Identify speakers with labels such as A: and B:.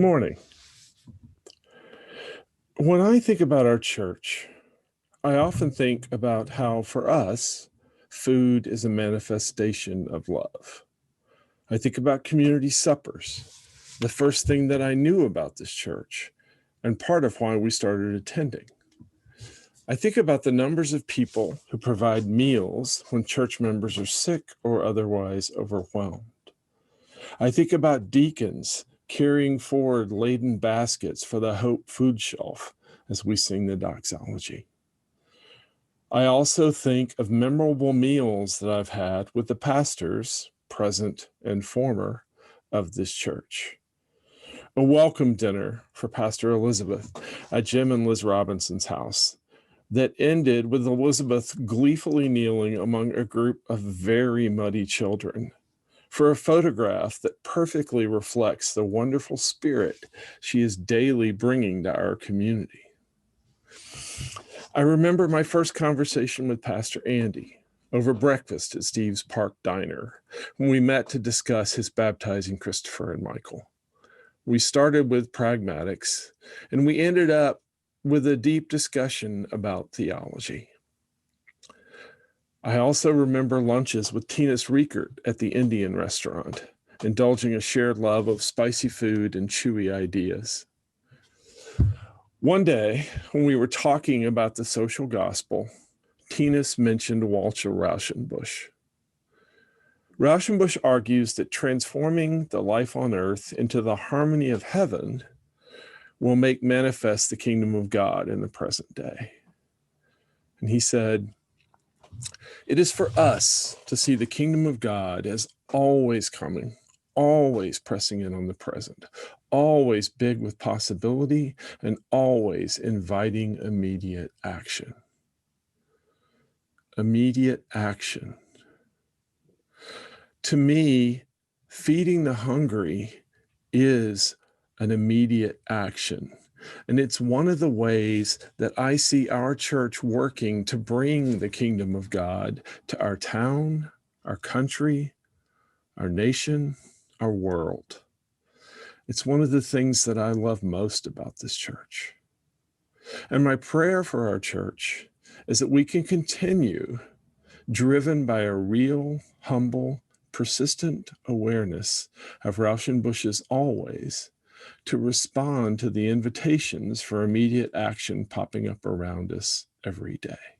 A: morning. When I think about our church, I often think about how, for us, food is a manifestation of love. I think about community suppers, the first thing that I knew about this church, and part of why we started attending. I think about the numbers of people who provide meals when church members are sick or otherwise overwhelmed. I think about deacons carrying forward laden baskets for the Hope food shelf as we sing the doxology. I also think of memorable meals that I've had with the pastors, present and former, of this church. A welcome dinner for Pastor Elizabeth at Jim and Liz Robinson's house that ended with Elizabeth gleefully kneeling among a group of very muddy children for a photograph that perfectly reflects the wonderful spirit she is daily bringing to our community. I remember my first conversation with Pastor Andy over breakfast at Steve's Park Diner when we met to discuss his baptizing Christopher and Michael. We started with pragmatics, and we ended up with a deep discussion about theology. I also remember lunches with Tina's Riekert at the Indian restaurant, indulging a shared love of spicy food and chewy ideas. One day, when we were talking about the social gospel, Tina's mentioned Walter Rauschenbusch. Rauschenbusch argues that transforming the life on earth into the harmony of heaven will make manifest the kingdom of God in the present day. And he said, "It is for us to see the kingdom of God as always coming, always pressing in on the present, always big with possibility, and always inviting immediate action." Immediate action. To me, feeding the hungry is an immediate action. And it's one of the ways that I see our church working to bring the kingdom of God to our town, our country, our nation, our world. It's one of the things that I love most about this church. And my prayer for our church is that we can continue, driven by a real, humble, persistent awareness of Rauschenbusch's always, to respond to the invitations for immediate action popping up around us every day.